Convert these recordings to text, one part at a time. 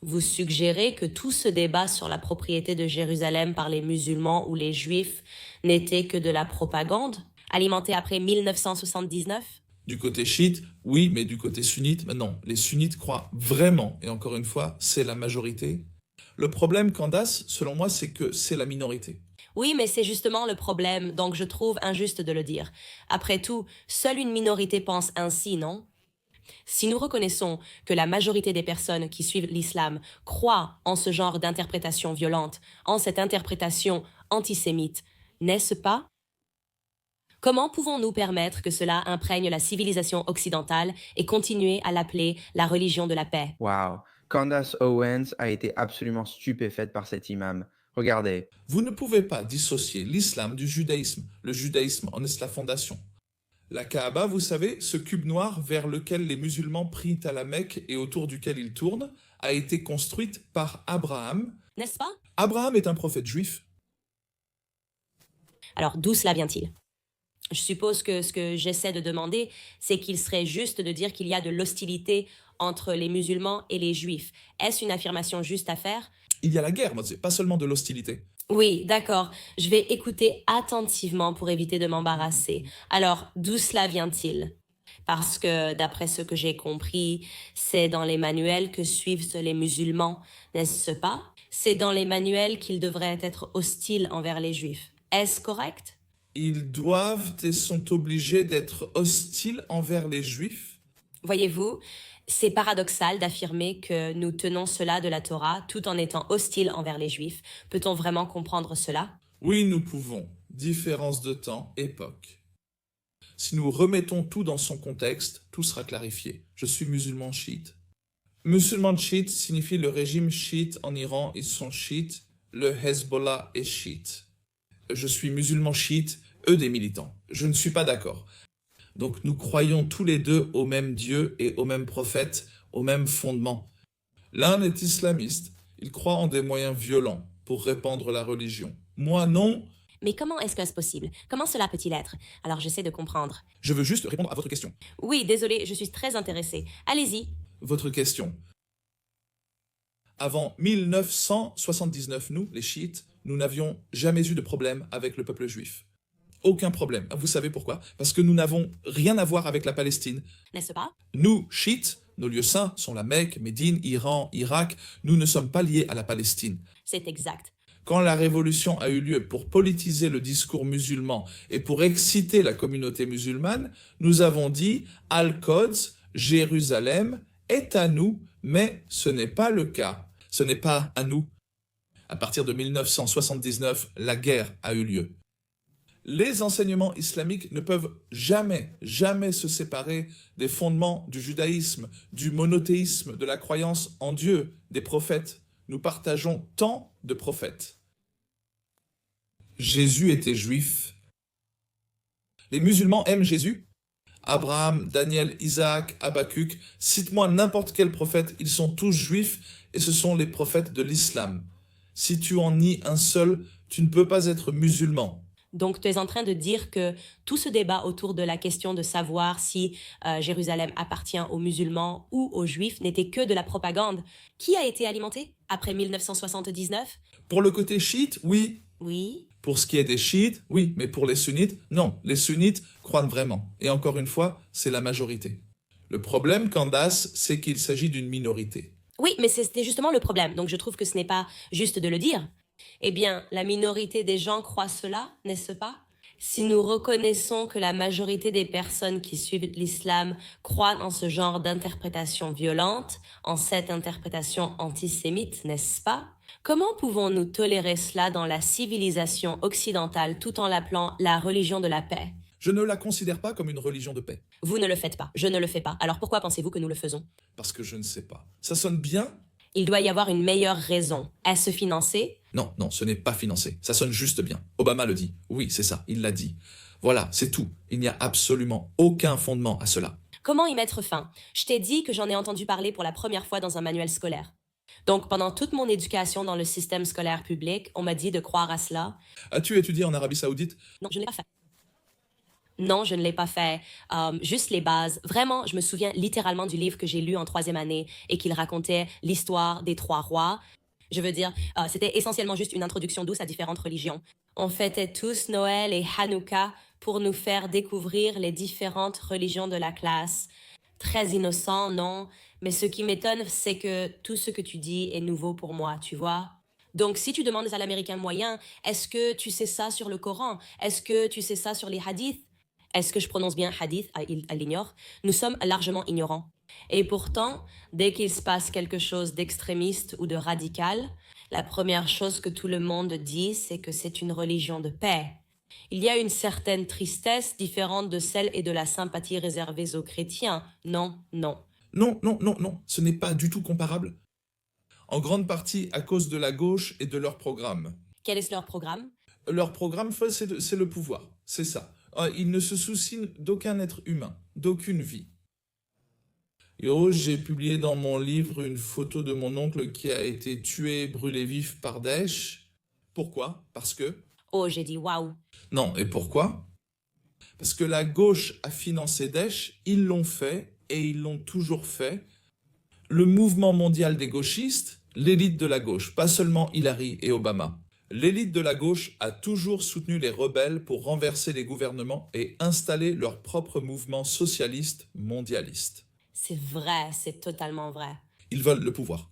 Vous suggérez que tout ce débat sur la propriété de Jérusalem par les musulmans ou les juifs n'était que de la propagande, alimentée après 1979? Du côté chiite, oui, mais du côté sunnite, non. Les sunnites croient vraiment, et encore une fois, c'est la majorité. Le problème, Candace, selon moi, c'est que c'est la minorité. Oui, mais c'est justement le problème, donc je trouve injuste de le dire. Après tout, seule une minorité pense ainsi, non? Si nous reconnaissons que la majorité des personnes qui suivent l'islam croient en ce genre d'interprétation violente, en cette interprétation antisémite, n'est-ce pas? Comment pouvons-nous permettre que cela imprègne la civilisation occidentale et continuer à l'appeler la religion de la paix? Wow. Candace Owens a été absolument stupéfaite par cet imam. Regardez. Vous ne pouvez pas dissocier l'islam du judaïsme. Le judaïsme en est la fondation. La Kaaba, vous savez, ce cube noir vers lequel les musulmans prient à la Mecque et autour duquel ils tournent, a été construite par Abraham. N'est-ce pas? Abraham est un prophète juif. Alors, d'où cela vient-il? Je suppose que ce que j'essaie de demander, c'est qu'il serait juste de dire qu'il y a de l'hostilité entre les musulmans et les juifs. Est-ce une affirmation juste à faire? Il y a la guerre, c'est pas seulement de l'hostilité. Oui, d'accord. Je vais écouter attentivement pour éviter de m'embarrasser. Alors, d'où cela vient-il? Parce que, d'après ce que j'ai compris, c'est dans les manuels que suivent les musulmans, n'est-ce pas? C'est dans les manuels qu'ils devraient être hostiles envers les juifs. Est-ce correct? Ils doivent et sont obligés d'être hostiles envers les juifs. Voyez-vous, c'est paradoxal d'affirmer que nous tenons cela de la Torah tout en étant hostiles envers les Juifs. Peut-on vraiment comprendre cela? Oui, nous pouvons. Différence de temps, époque. Si nous remettons tout dans son contexte, tout sera clarifié. Je suis musulman chiite. Musulman chiite signifie le régime chiite en Iran, ils sont chiites. Le Hezbollah est chiite. Je suis musulman chiite, eux des militants. Je ne suis pas d'accord. Donc nous croyons tous les deux au même Dieu et au même prophète, au même fondement. L'un est islamiste, il croit en des moyens violents pour répandre la religion. Moi non. Mais comment est-ce que c'est possible? Comment cela peut-il être? Alors j'essaie de comprendre. Je veux juste répondre à votre question. Oui, désolé, je suis très intéressée. Allez-y. Votre question. Avant 1979, nous, les chiites, nous n'avions jamais eu de problème avec le peuple juif. Aucun problème. Vous savez pourquoi? Parce que nous n'avons rien à voir avec la Palestine. N'est-ce pas? Nous, chiites, nos lieux saints sont la Mecque, Médine, Iran, Irak. Nous ne sommes pas liés à la Palestine. C'est exact. Quand la révolution a eu lieu pour politiser le discours musulman et pour exciter la communauté musulmane, nous avons dit « Al-Quds, Jérusalem, est à nous », mais ce n'est pas le cas. Ce n'est pas à nous. À partir de 1979, la guerre a eu lieu. Les enseignements islamiques ne peuvent jamais se séparer des fondements du judaïsme, du monothéisme, de la croyance en Dieu, des prophètes. Nous partageons tant de prophètes. Jésus était juif. Les musulmans aiment Jésus. Abraham, Daniel, Isaac, Habakkuk, cite-moi n'importe quel prophète, ils sont tous juifs et ce sont les prophètes de l'islam. Si tu en nies un seul, tu ne peux pas être musulman. Donc, tu es en train de dire que tout ce débat autour de la question de savoir si Jérusalem appartient aux musulmans ou aux juifs n'était que de la propagande. Qui a été alimenté après 1979? Pour le côté chiite, oui. Oui. Pour ce qui est des chiites, oui. Mais pour les sunnites, non. Les sunnites croient vraiment. Et encore une fois, c'est la majorité. Le problème, Candace, c'est qu'il s'agit d'une minorité. Oui, mais c'était justement le problème. Donc, je trouve que ce n'est pas juste de le dire. Eh bien, la minorité des gens croient cela, n'est-ce pas? Si nous reconnaissons que la majorité des personnes qui suivent l'islam croient en ce genre d'interprétation violente, en cette interprétation antisémite, n'est-ce pas? Comment pouvons-nous tolérer cela dans la civilisation occidentale tout en l'appelant la religion de la paix? Je ne la considère pas comme une religion de paix. Vous ne le faites pas, je ne le fais pas. Alors pourquoi pensez-vous que nous le faisons? Parce que je ne sais pas. Ça sonne bien? Il doit y avoir une meilleure raison. Est-ce financé? Non, ce n'est pas financé. Ça sonne juste bien. Obama le dit. Oui, c'est ça, il l'a dit. Voilà, c'est tout. Il n'y a absolument aucun fondement à cela. Comment y mettre fin? Je t'ai dit que j'en ai entendu parler pour la première fois dans un manuel scolaire. Donc, pendant toute mon éducation dans le système scolaire public, on m'a dit de croire à cela. As-tu étudié en Arabie Saoudite? Non, je ne l'ai pas fait. Non, je ne l'ai pas fait. Juste les bases. Vraiment, je me souviens littéralement du livre que j'ai lu en troisième année et qu'il racontait l'histoire des trois rois. Je veux dire, c'était essentiellement juste une introduction douce à différentes religions. On fêtait tous Noël et Hanouka pour nous faire découvrir les différentes religions de la classe. Très innocent, non? Mais ce qui m'étonne, c'est que tout ce que tu dis est nouveau pour moi, tu vois? Donc, si tu demandes à l'Américain moyen, est-ce que tu sais ça sur le Coran? Est-ce que tu sais ça sur les hadiths? Est-ce que je prononce bien hadith? Elle l'ignore. Nous sommes largement ignorants. Et pourtant, dès qu'il se passe quelque chose d'extrémiste ou de radical, la première chose que tout le monde dit, c'est que c'est une religion de paix. Il y a une certaine tristesse différente de celle et de la sympathie réservées aux chrétiens. Non, non. Non, non, non, non, ce n'est pas du tout comparable. En grande partie à cause de la gauche et de leur programme. Quel est leur programme? Leur programme, c'est le pouvoir, c'est ça. Ils ne se soucient d'aucun être humain, d'aucune vie. Yo, j'ai publié dans mon livre une photo de mon oncle qui a été tué, brûlé vif par Daesh. Pourquoi? Parce que... Oh, j'ai dit waouh. Non, et pourquoi? Parce que la gauche a financé Daesh, ils l'ont fait et ils l'ont toujours fait. Le mouvement mondial des gauchistes, l'élite de la gauche, pas seulement Hillary et Obama. L'élite de la gauche a toujours soutenu les rebelles pour renverser les gouvernements et installer leur propre mouvement socialiste mondialiste. C'est vrai, c'est totalement vrai. Ils veulent le pouvoir.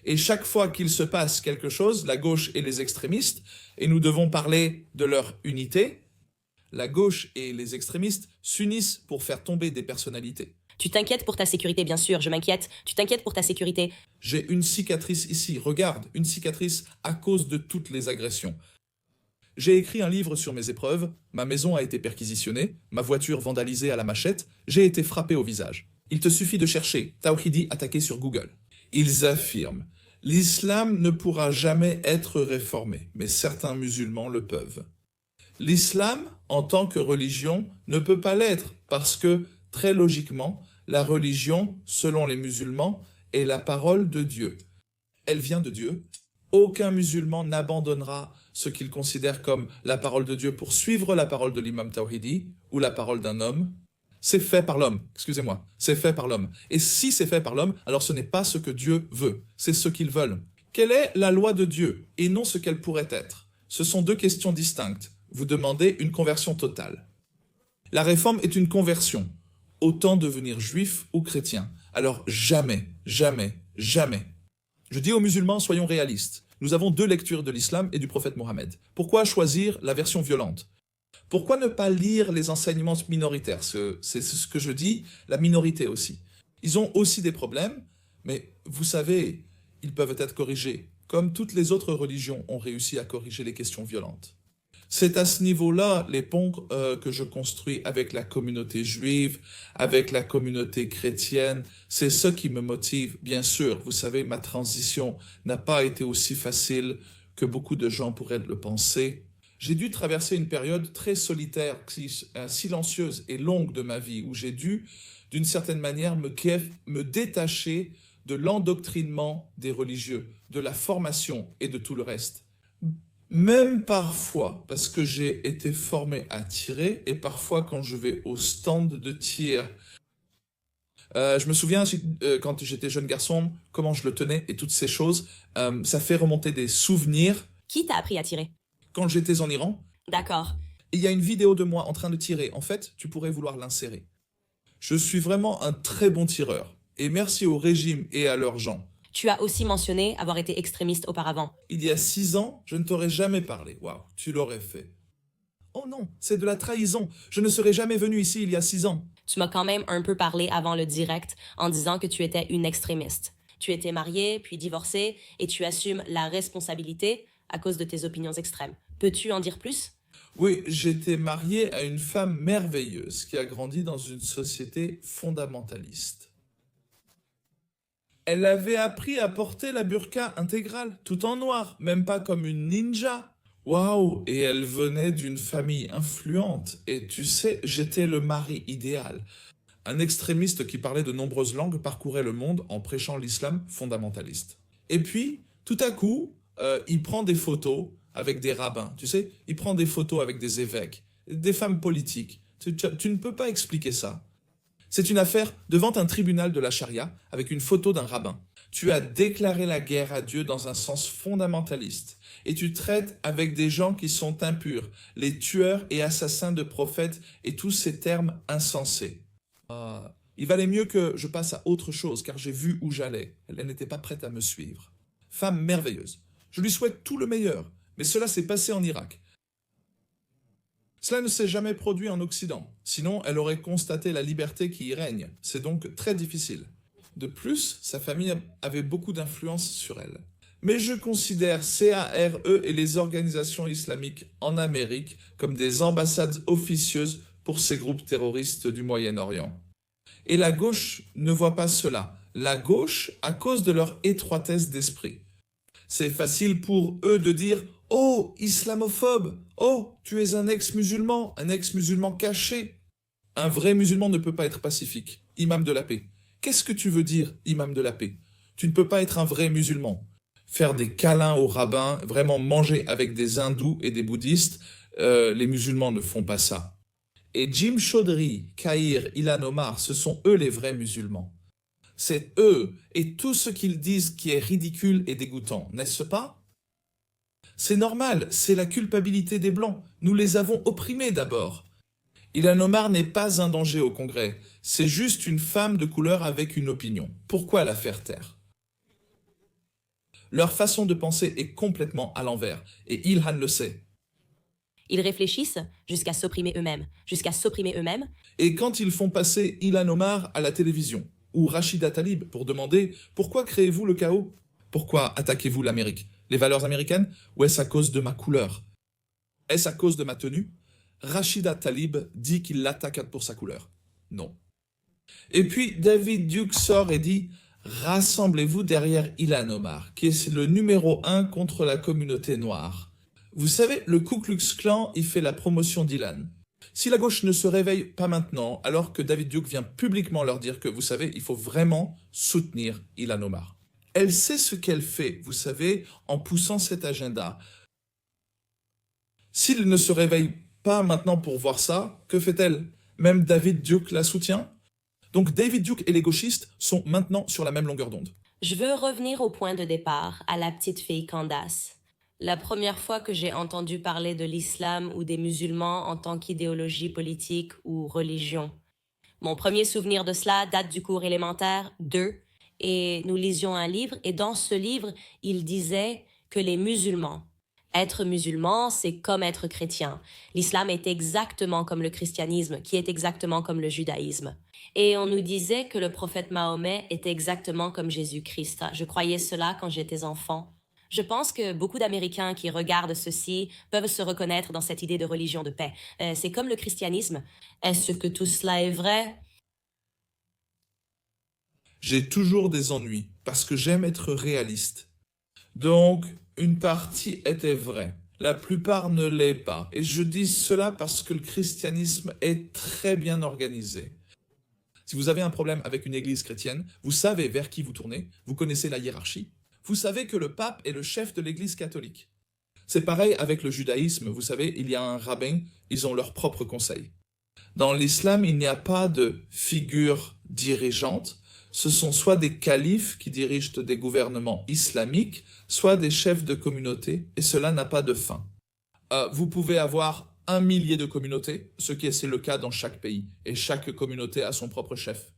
Et chaque fois qu'il se passe quelque chose, la gauche et les extrémistes, et nous devons parler de leur unité, la gauche et les extrémistes s'unissent pour faire tomber des personnalités. Tu t'inquiètes pour ta sécurité, bien sûr, je m'inquiète. Tu t'inquiètes pour ta sécurité. J'ai une cicatrice ici, regarde, une cicatrice à cause de toutes les agressions. J'ai écrit un livre sur mes épreuves, ma maison a été perquisitionnée, ma voiture vandalisée à la machette, j'ai été frappé au visage. Il te suffit de chercher Tawhidi attaqué sur Google. Ils affirment « L'islam ne pourra jamais être réformé, mais certains musulmans le peuvent. » L'islam, en tant que religion, ne peut pas l'être parce que, très logiquement, la religion, selon les musulmans, est la parole de Dieu. Elle vient de Dieu. Aucun musulman n'abandonnera ce qu'il considère comme la parole de Dieu pour suivre la parole de l'imam Tawhidi ou la parole d'un homme. C'est fait par l'homme, excusez-moi, c'est fait par l'homme. Et si c'est fait par l'homme, alors ce n'est pas ce que Dieu veut, c'est ce qu'ils veulent. Quelle est la loi de Dieu et non ce qu'elle pourrait être? Ce sont deux questions distinctes. Vous demandez une conversion totale. La réforme est une conversion. Autant devenir juif ou chrétien. Alors jamais, jamais, jamais. Je dis aux musulmans, soyons réalistes. Nous avons deux lectures de l'islam et du prophète Mohammed. Pourquoi choisir la version violente? Pourquoi ne pas lire les enseignements minoritaires? C'est ce que je dis, la minorité aussi. Ils ont aussi des problèmes, mais vous savez, ils peuvent être corrigés, comme toutes les autres religions ont réussi à corriger les questions violentes. C'est à ce niveau-là, les ponts que je construis avec la communauté juive, avec la communauté chrétienne, c'est ce qui me motive. Bien sûr, vous savez, ma transition n'a pas été aussi facile que beaucoup de gens pourraient le penser. J'ai dû traverser une période très solitaire, silencieuse et longue de ma vie, où j'ai dû, d'une certaine manière, me détacher de l'endoctrinement des religieux, de la formation et de tout le reste. Même parfois, parce que j'ai été formé à tirer, et parfois quand je vais au stand de tir. Je me souviens, quand j'étais jeune garçon, comment je le tenais et toutes ces choses. Ça fait remonter des souvenirs. Qui t'a appris à tirer? Quand j'étais en Iran, D'accord. il y a une vidéo de moi en train de tirer. En fait, tu pourrais vouloir l'insérer. Je suis vraiment un très bon tireur. Et merci au régime et à leurs gens. Tu as aussi mentionné avoir été extrémiste auparavant. Il y a 6 ans, je ne t'aurais jamais parlé. Waouh, tu l'aurais fait. Oh non, c'est de la trahison. Je ne serais jamais venu ici il y a 6 ans. Tu m'as quand même un peu parlé avant le direct en disant que tu étais une extrémiste. Tu étais mariée, puis divorcée, et tu assumes la responsabilité à cause de tes opinions extrêmes. Peux-tu en dire plus? Oui, j'étais marié à une femme merveilleuse qui a grandi dans une société fondamentaliste. Elle avait appris à porter la burqa intégrale, tout en noir, même pas comme une ninja. Waouh! Et elle venait d'une famille influente. Et tu sais, j'étais le mari idéal. Un extrémiste qui parlait de nombreuses langues parcourait le monde en prêchant l'islam fondamentaliste. Et puis, tout à coup, il prend des photos avec des rabbins. Tu sais, il prend des photos avec des évêques, des femmes politiques. Tu ne peux pas expliquer ça. C'est une affaire devant un tribunal de la charia avec une photo d'un rabbin. Tu as déclaré la guerre à Dieu dans un sens fondamentaliste et tu traites avec des gens qui sont impurs, les tueurs et assassins de prophètes et tous ces termes insensés. Il valait mieux que je passe à autre chose car j'ai vu où j'allais. Elle n'était pas prête à me suivre. Femme merveilleuse. Je lui souhaite tout le meilleur, mais cela s'est passé en Irak. Cela ne s'est jamais produit en Occident, sinon elle aurait constaté la liberté qui y règne. C'est donc très difficile. De plus, sa famille avait beaucoup d'influence sur elle. Mais je considère CARE et les organisations islamiques en Amérique comme des ambassades officieuses pour ces groupes terroristes du Moyen-Orient. Et la gauche ne voit pas cela. La gauche, à cause de leur étroitesse d'esprit. C'est facile pour eux de dire « Oh, islamophobe! Oh, tu es un ex-musulman caché !» Un vrai musulman ne peut pas être pacifique, imam de la paix. Qu'est-ce que tu veux dire, imam de la paix? Tu ne peux pas être un vrai musulman. Faire des câlins aux rabbins, vraiment manger avec des hindous et des bouddhistes, les musulmans ne font pas ça. Et Jim Chaudhry, Kahir, Ilhan Omar, ce sont eux les vrais musulmans. C'est eux et tout ce qu'ils disent qui est ridicule et dégoûtant, n'est-ce pas? C'est normal, c'est la culpabilité des Blancs. Nous les avons opprimés d'abord. Ilhan Omar n'est pas un danger au Congrès, c'est juste une femme de couleur avec une opinion. Pourquoi la faire taire? Leur façon de penser est complètement à l'envers, et Ilhan le sait. Ils réfléchissent jusqu'à s'opprimer eux-mêmes, Et quand ils font passer Ilhan Omar à la télévision, ou Rachida Talib pour demander « Pourquoi créez-vous le chaos? Pourquoi attaquez-vous l'Amérique? Les valeurs américaines? Ou est-ce à cause de ma couleur? Est-ce à cause de ma tenue ?» Rachida Talib dit qu'il l'attaque pour sa couleur. Non. Et puis David Duke sort et dit « Rassemblez-vous derrière Ilhan Omar, qui est le numéro 1 contre la communauté noire. » Vous savez, le Ku Klux Klan y fait la promotion d'Ilhan. Si la gauche ne se réveille pas maintenant, alors que David Duke vient publiquement leur dire que, vous savez, il faut vraiment soutenir Ilhan Omar. Elle sait ce qu'elle fait, vous savez, en poussant cet agenda. S'il ne se réveille pas maintenant pour voir ça, que fait-elle? Même David Duke la soutient? Donc David Duke et les gauchistes sont maintenant sur la même longueur d'onde. Je veux revenir au point de départ, à la petite fille Candace. La première fois que j'ai entendu parler de l'islam ou des musulmans en tant qu'idéologie politique ou religion. Mon premier souvenir de cela date du cours élémentaire 2 et nous lisions un livre et dans ce livre, il disait que les musulmans, être musulman, c'est comme être chrétien. L'islam est exactement comme le christianisme, qui est exactement comme le judaïsme. Et on nous disait que le prophète Mahomet était exactement comme Jésus-Christ. Je croyais cela quand j'étais enfant. Je pense que beaucoup d'Américains qui regardent ceci peuvent se reconnaître dans cette idée de religion de paix. C'est comme le christianisme. Est-ce que tout cela est vrai? J'ai toujours des ennuis, parce que j'aime être réaliste. Donc, une partie était vraie. La plupart ne l'est pas. Et je dis cela parce que le christianisme est très bien organisé. Si vous avez un problème avec une église chrétienne, vous savez vers qui vous tournez, vous connaissez la hiérarchie. Vous savez que le pape est le chef de l'église catholique. C'est pareil avec le judaïsme, vous savez, il y a un rabbin, ils ont leur propre conseil. Dans l'islam, il n'y a pas de figure dirigeante, ce sont soit des califes qui dirigent des gouvernements islamiques, soit des chefs de communauté, et cela n'a pas de fin. Vous pouvez avoir 1 millier de communautés, ce qui est le cas dans chaque pays, et chaque communauté a son propre chef.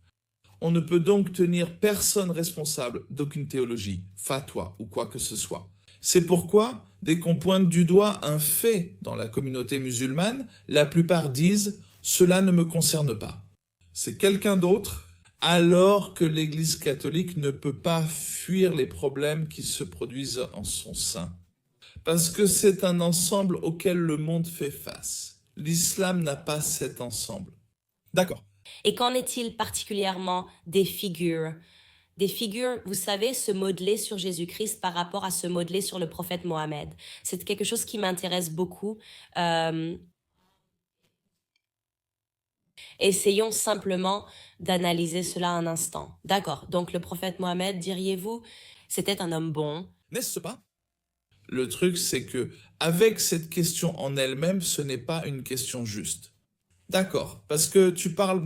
On ne peut donc tenir personne responsable d'aucune théologie, fatwa ou quoi que ce soit. C'est pourquoi, dès qu'on pointe du doigt un fait dans la communauté musulmane, la plupart disent « cela ne me concerne pas ». C'est quelqu'un d'autre, alors que l'Église catholique ne peut pas fuir les problèmes qui se produisent en son sein. Parce que c'est un ensemble auquel le monde fait face. L'islam n'a pas cet ensemble. D'accord. Et qu'en est-il particulièrement des figures? Des figures, vous savez, se modeler sur Jésus-Christ par rapport à se modeler sur le prophète Mohammed. C'est quelque chose qui m'intéresse beaucoup. Essayons simplement d'analyser cela un instant. D'accord, donc le prophète Mohammed, diriez-vous, c'était un homme bon. N'est-ce pas? Le truc, c'est que avec cette question en elle-même, ce n'est pas une question juste. D'accord, parce que tu parles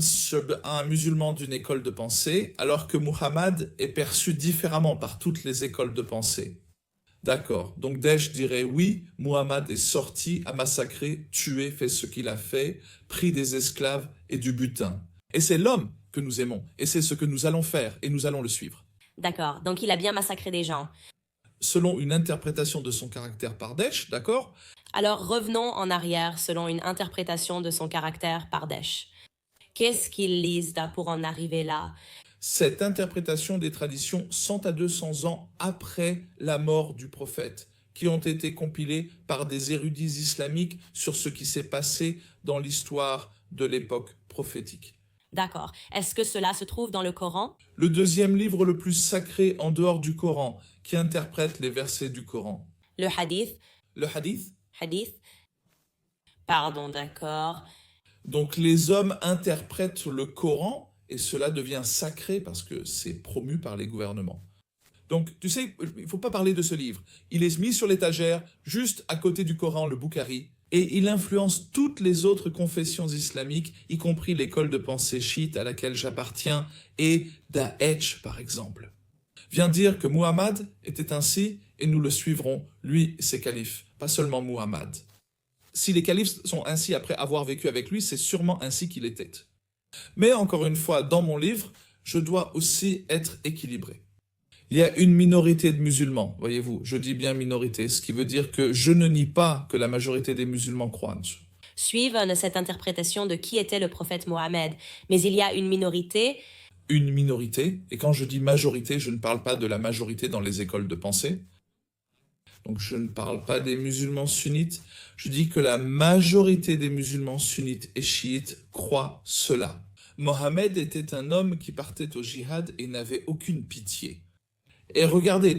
à un musulman d'une école de pensée, alors que Muhammad est perçu différemment par toutes les écoles de pensée. D'accord, donc Daesh dirait oui, Muhammad est sorti, a massacré, tué, fait ce qu'il a fait, pris des esclaves et du butin. Et c'est l'homme que nous aimons, et c'est ce que nous allons faire, et nous allons le suivre. D'accord, donc il a bien massacré des gens. Selon une interprétation de son caractère par Daesh, d'accord? Alors revenons en arrière selon une interprétation de son caractère par Daesh. Qu'est-ce qu'ils lisent là pour en arriver là? Cette interprétation des traditions 100 à 200 ans après la mort du prophète, qui ont été compilées par des érudits islamiques sur ce qui s'est passé dans l'histoire de l'époque prophétique. D'accord. Est-ce que cela se trouve dans le Coran? Le deuxième livre le plus sacré en dehors du Coran, qui interprète les versets du Coran. Le hadith? Le hadith. Hadith? Pardon, d'accord. Donc les hommes interprètent le Coran et cela devient sacré parce que c'est promu par les gouvernements. Donc tu sais, il ne faut pas parler de ce livre. Il est mis sur l'étagère, juste à côté du Coran, le Bukhari, et il influence toutes les autres confessions islamiques, y compris l'école de pensée chiite à laquelle j'appartiens, et Daesh par exemple. Vient dire que Muhammad était ainsi et nous le suivrons, lui et ses califes, pas seulement Muhammad. Si les califes sont ainsi après avoir vécu avec lui, c'est sûrement ainsi qu'il était. Mais encore une fois, dans mon livre, je dois aussi être équilibré. Il y a une minorité de musulmans, voyez-vous, je dis bien minorité, ce qui veut dire que je ne nie pas que la majorité des musulmans croient. Suivent cette interprétation de qui était le prophète Mohammed. Mais il y a une minorité. Une minorité, et quand je dis majorité, je ne parle pas de la majorité dans les écoles de pensée. Donc je ne parle pas des musulmans sunnites, je dis que la majorité des musulmans sunnites et chiites croient cela. Mohammed était un homme qui partait au djihad et n'avait aucune pitié. Et regardez,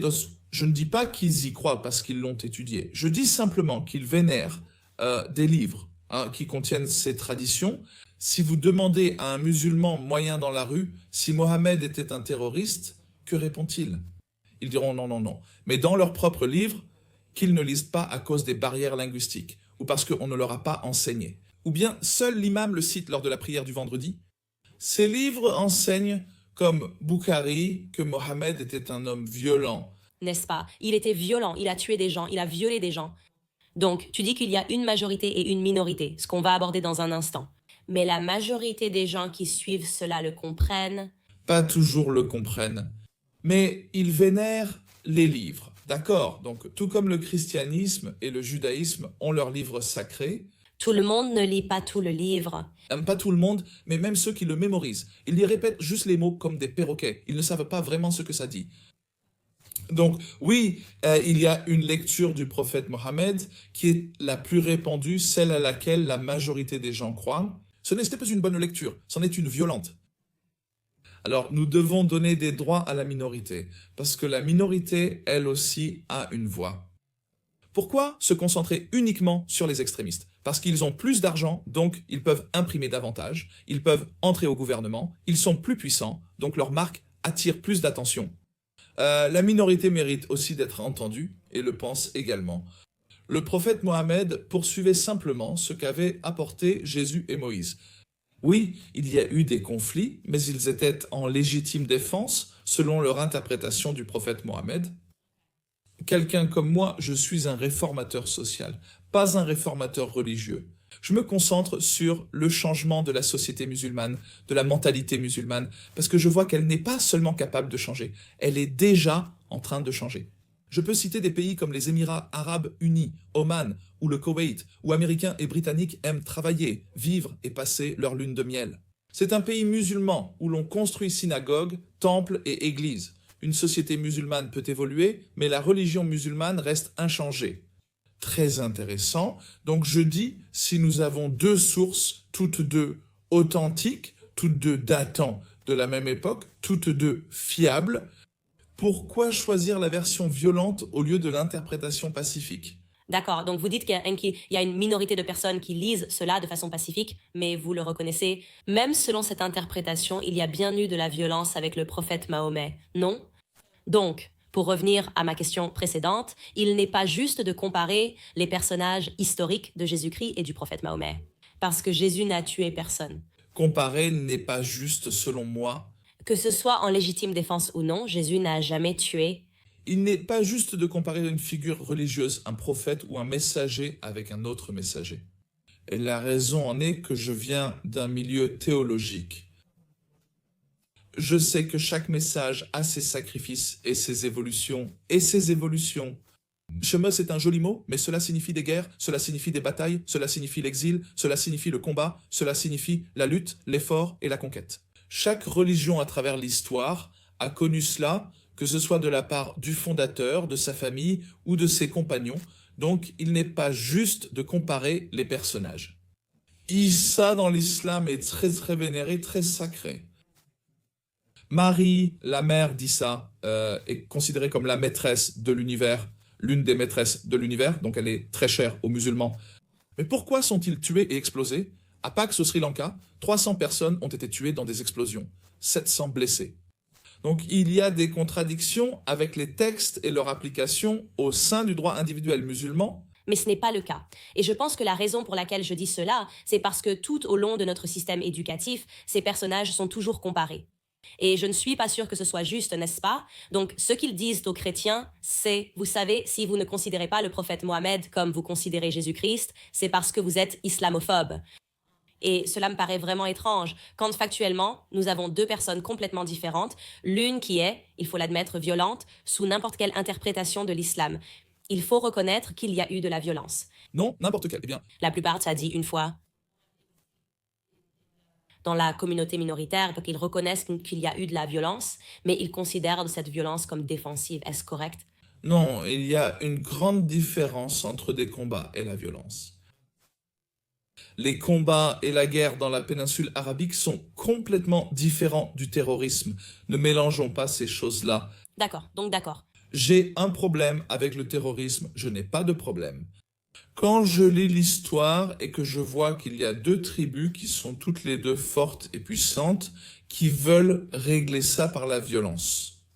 je ne dis pas qu'ils y croient parce qu'ils l'ont étudié, je dis simplement qu'ils vénèrent des livres qui contiennent ces traditions. Si vous demandez à un musulman moyen dans la rue si Mohammed était un terroriste, que répond-il? Ils diront non, non, non. Mais dans leurs propres livres, qu'ils ne lisent pas à cause des barrières linguistiques, ou parce qu'on ne leur a pas enseigné. Ou bien seul l'imam le cite lors de la prière du vendredi. Ces livres enseignent, comme Bukhari, que Mohammed était un homme violent. N'est-ce pas? Il était violent, il a tué des gens, il a violé des gens. Donc, tu dis qu'il y a une majorité et une minorité, ce qu'on va aborder dans un instant. Mais la majorité des gens qui suivent cela le comprennent? Pas toujours le comprennent. Mais ils vénèrent les livres. D'accord, donc tout comme le christianisme et le judaïsme ont leurs livres sacrés. Tout le monde ne lit pas tout le livre. Pas tout le monde, mais même ceux qui le mémorisent. Ils y répètent juste les mots comme des perroquets. Ils ne savent pas vraiment ce que ça dit. Donc oui, il y a une lecture du prophète Mohammed qui est la plus répandue, celle à laquelle la majorité des gens croient. Ce n'était pas une bonne lecture, c'en est une violente. Alors, nous devons donner des droits à la minorité, parce que la minorité, elle aussi, a une voix. Pourquoi se concentrer uniquement sur les extrémistes? Parce qu'ils ont plus d'argent, donc ils peuvent imprimer davantage, ils peuvent entrer au gouvernement, ils sont plus puissants, donc leur marque attire plus d'attention. La minorité mérite aussi d'être entendue, et le pense également. Le prophète Mohammed poursuivait simplement ce qu'avaient apporté Jésus et Moïse. Oui, il y a eu des conflits, mais ils étaient en légitime défense selon leur interprétation du prophète Mohammed. Quelqu'un comme moi, je suis un réformateur social, pas un réformateur religieux. Je me concentre sur le changement de la société musulmane, de la mentalité musulmane, parce que je vois qu'elle n'est pas seulement capable de changer, elle est déjà en train de changer. Je peux citer des pays comme les Émirats arabes unis, Oman ou le Koweït, où Américains et Britanniques aiment travailler, vivre et passer leur lune de miel. C'est un pays musulman où l'on construit synagogues, temples et églises. Une société musulmane peut évoluer, mais la religion musulmane reste inchangée. Très intéressant. Donc je dis, si nous avons deux sources, toutes deux authentiques, toutes deux datant de la même époque, toutes deux fiables, pourquoi choisir la version violente au lieu de l'interprétation pacifique? D'accord, donc vous dites qu'il y a une minorité de personnes qui lisent cela de façon pacifique, mais vous le reconnaissez. Même selon cette interprétation, il y a bien eu de la violence avec le prophète Mahomet, non? Donc, Pour revenir à ma question précédente, il n'est pas juste de comparer les personnages historiques de Jésus-Christ et du prophète Mahomet, parce que Jésus n'a tué personne. Comparer n'est pas juste selon moi. Que ce soit en légitime défense ou non, Jésus n'a jamais tué. Il n'est pas juste de comparer une figure religieuse, un prophète ou un messager avec un autre messager. Et la raison en est que je viens d'un milieu théologique. Je sais que chaque message a ses sacrifices et ses évolutions. Chemin, c'est un joli mot, mais cela signifie des guerres, cela signifie des batailles, cela signifie l'exil, cela signifie le combat, cela signifie la lutte, l'effort et la conquête. Chaque religion à travers l'histoire a connu cela, que ce soit de la part du fondateur, de sa famille ou de ses compagnons. Donc, il n'est pas juste de comparer les personnages. Issa dans l'islam est très très vénéré, très sacré. Marie, la mère d'Issa, est considérée comme la maîtresse de l'univers, l'une des maîtresses de l'univers, donc elle est très chère aux musulmans. Mais pourquoi sont-ils tués et explosés? À Pax, au Sri Lanka, 300 personnes ont été tuées dans des explosions, 700 blessés. Donc il y a des contradictions avec les textes et leur application au sein du droit individuel musulman. Mais ce n'est pas le cas. Et je pense que la raison pour laquelle je dis cela, c'est parce que tout au long de notre système éducatif, ces personnages sont toujours comparés. Et je ne suis pas sûre que ce soit juste, n'est-ce pas? Donc, ce qu'ils disent aux chrétiens, c'est, vous savez, si vous ne considérez pas le prophète Mohammed comme vous considérez Jésus-Christ, c'est parce que vous êtes islamophobe. Et cela me paraît vraiment étrange, quand factuellement, nous avons deux personnes complètement différentes, l'une qui est, il faut l'admettre, violente, sous n'importe quelle interprétation de l'islam. Il faut reconnaître qu'il y a eu de la violence. Non, n'importe quel. Eh bien, La plupart, ça dit une fois. Dans la communauté minoritaire, donc ils reconnaissent qu'il y a eu de la violence, mais ils considèrent cette violence comme défensive. Est-ce correct? non, il y a une grande différence entre des combats et la violence. Les combats et la guerre dans la péninsule arabique sont complètement différents du terrorisme. Ne mélangeons pas ces choses-là. D'accord, donc d'accord. J'ai un problème avec le terrorisme, je n'ai pas de problème. Quand je lis l'histoire et que je vois qu'il y a deux tribus qui sont toutes les deux fortes et puissantes, qui veulent régler ça par la violence.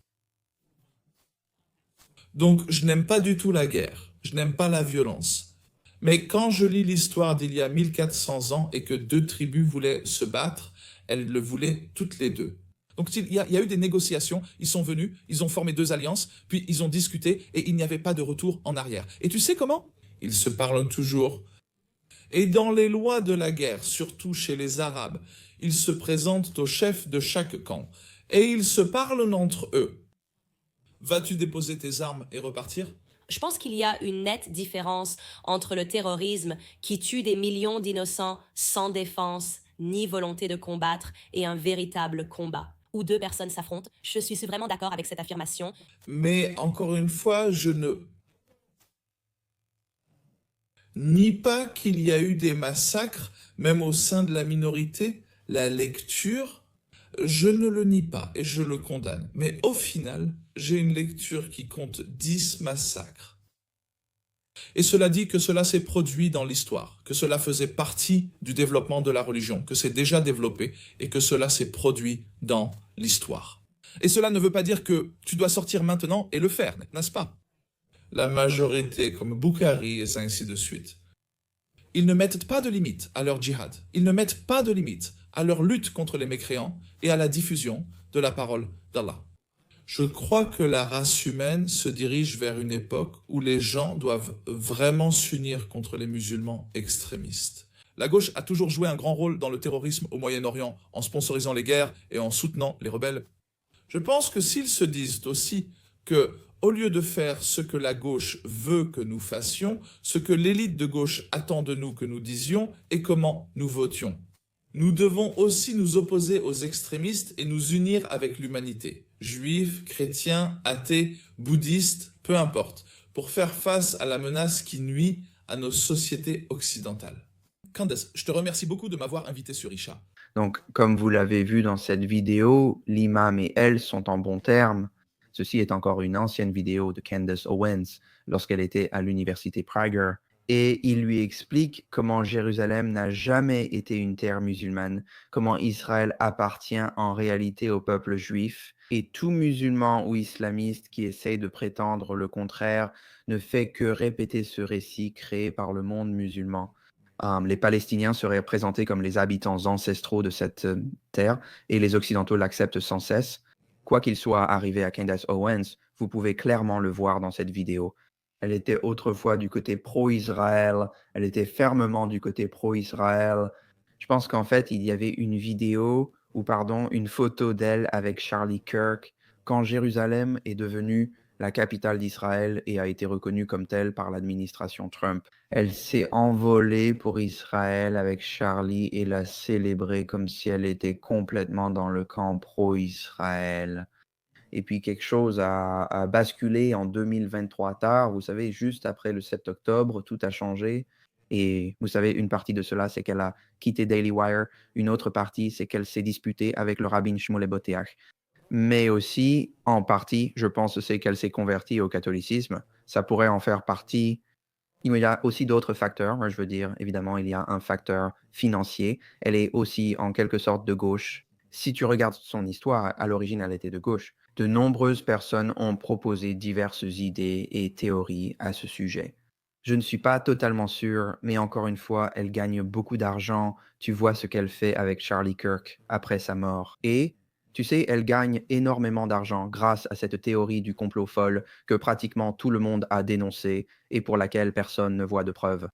Donc je n'aime pas du tout la guerre, je n'aime pas la violence. Mais quand je lis l'histoire d'il y a 1400 ans et que deux tribus voulaient se battre, elles le voulaient toutes les deux. Donc il y a eu des négociations, ils sont venus, ils ont formé deux alliances, puis ils ont discuté et il n'y avait pas de retour en arrière. Et tu sais comment? Ils se parlent toujours. Et dans les lois de la guerre, surtout chez les Arabes, ils se présentent au chef de chaque camp et ils se parlent entre eux. Vas-tu déposer tes armes et repartir? Je pense qu'il y a une nette différence entre le terrorisme qui tue des millions d'innocents sans défense ni volonté de combattre et un véritable combat où deux personnes s'affrontent. Je suis vraiment d'accord avec cette affirmation. Mais encore une fois, je ne nie pas qu'il y a eu des massacres, même au sein de la minorité. La lecture, je ne le nie pas et je le condamne. Mais au final, j'ai une lecture qui compte 10 massacres. Et cela dit que cela s'est produit dans l'histoire, que cela faisait partie du développement de la religion, que c'est déjà développé et que cela s'est produit dans l'histoire. Et cela ne veut pas dire que tu dois sortir maintenant et le faire, n'est-ce pas? La majorité, comme Bukhari et ainsi de suite, ils ne mettent pas de limite à leur djihad, ils ne mettent pas de limite à leur lutte contre les mécréants et à la diffusion de la parole d'Allah. Je crois que la race humaine se dirige vers une époque où les gens doivent vraiment s'unir contre les musulmans extrémistes. La gauche a toujours joué un grand rôle dans le terrorisme au Moyen-Orient, en sponsorisant les guerres et en soutenant les rebelles. Je pense que s'ils se disent aussi que, au lieu de faire ce que la gauche veut que nous fassions, ce que l'élite de gauche attend de nous que nous disions et comment nous votions. Nous devons aussi nous opposer aux extrémistes et nous unir avec l'humanité, juifs, chrétiens, athées, bouddhistes, peu importe, pour faire face à la menace qui nuit à nos sociétés occidentales. Candace, je te remercie beaucoup de m'avoir invité sur Isha. Donc, comme vous l'avez vu dans cette vidéo, l'imam et elle sont en bons termes. Ceci est encore une ancienne vidéo de Candace Owens lorsqu'elle était à l'université Prager Et il lui explique comment Jérusalem n'a jamais été une terre musulmane, comment Israël appartient en réalité au peuple juif, et tout musulman ou islamiste qui essaye de prétendre le contraire ne fait que répéter ce récit créé par le monde musulman. Les Palestiniens seraient présentés comme les habitants ancestraux de cette terre, et les Occidentaux l'acceptent sans cesse. Quoi qu'il soit arrivé à Candace Owens, vous pouvez clairement le voir dans cette vidéo. Elle était autrefois du côté pro-Israël, elle était fermement du côté pro-Israël. Je pense qu'en fait, il y avait une vidéo, ou pardon, une photo d'elle avec Charlie Kirk quand Jérusalem est devenue la capitale d'Israël et a été reconnue comme telle par l'administration Trump. Elle s'est envolée pour Israël avec Charlie et l'a célébrée comme si elle était complètement dans le camp pro-Israël. Et puis quelque chose a basculé en 2023 tard. Vous savez, juste après le 7 octobre, tout a changé. Et vous savez, une partie de cela, c'est qu'elle a quitté Daily Wire. Une autre partie, c'est qu'elle s'est disputée avec le rabbin Shmuley Boteach. Mais aussi, en partie, je pense, c'est qu'elle s'est convertie au catholicisme. Ça pourrait en faire partie. Il y a aussi d'autres facteurs. Moi, je veux dire, évidemment, il y a un facteur financier. Elle est aussi en quelque sorte de gauche. Si tu regardes son histoire, à l'origine, elle était de gauche. De nombreuses personnes ont proposé diverses idées et théories à ce sujet. Je ne suis pas totalement sûr, mais encore une fois, elle gagne beaucoup d'argent. Tu vois ce qu'elle fait avec Charlie Kirk après sa mort. Et, tu sais, elle gagne énormément d'argent grâce à cette théorie du complot folle que pratiquement tout le monde a dénoncée et pour laquelle personne ne voit de preuves.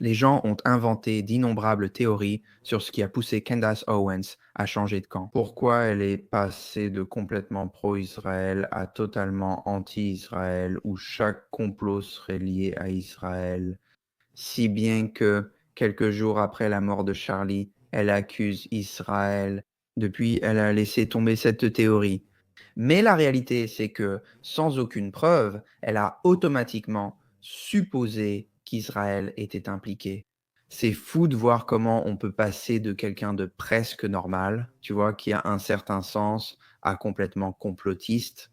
Les gens ont inventé d'innombrables théories sur ce qui a poussé Candace Owens à changer de camp. Pourquoi elle est passée de complètement pro-Israël à totalement anti-Israël, où chaque complot serait lié à Israël, si bien que, quelques jours après la mort de Charlie, elle accuse Israël. Depuis, elle a laissé tomber cette théorie. Mais la réalité, c'est que, sans aucune preuve, elle a automatiquement supposé qu'Israël était impliqué. C'est fou de voir comment on peut passer de quelqu'un de presque normal, tu vois, qui a un certain sens, à complètement complotiste.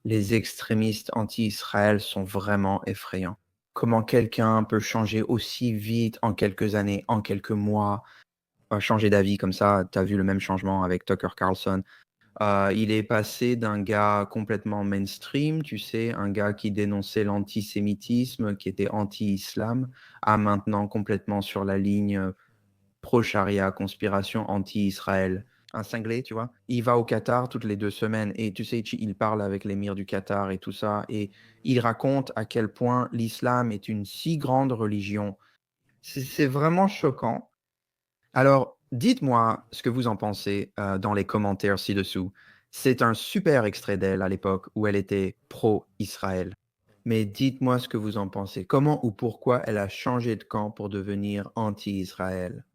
Les extrémistes anti-Israël sont vraiment effrayants. Comment quelqu'un peut changer aussi vite en quelques années, en quelques mois, changer d'avis comme ça. Tu as vu le même changement avec Tucker Carlson. Il est passé d'un gars complètement mainstream, tu sais, un gars qui dénonçait l'antisémitisme, qui était anti-islam, à maintenant complètement sur la ligne pro-charia, conspiration anti-Israël. Un cinglé, tu vois. Il va au Qatar toutes les 2 semaines et tu sais, il parle avec l'émir du Qatar et tout ça. Et il raconte à quel point l'islam est une si grande religion. C'est vraiment choquant. Alors, dites-moi ce que vous en pensez dans les commentaires ci-dessous. C'est un super extrait d'elle à l'époque où elle était pro-Israël. Mais dites-moi ce que vous en pensez. Comment ou pourquoi elle a changé de camp pour devenir anti-Israël?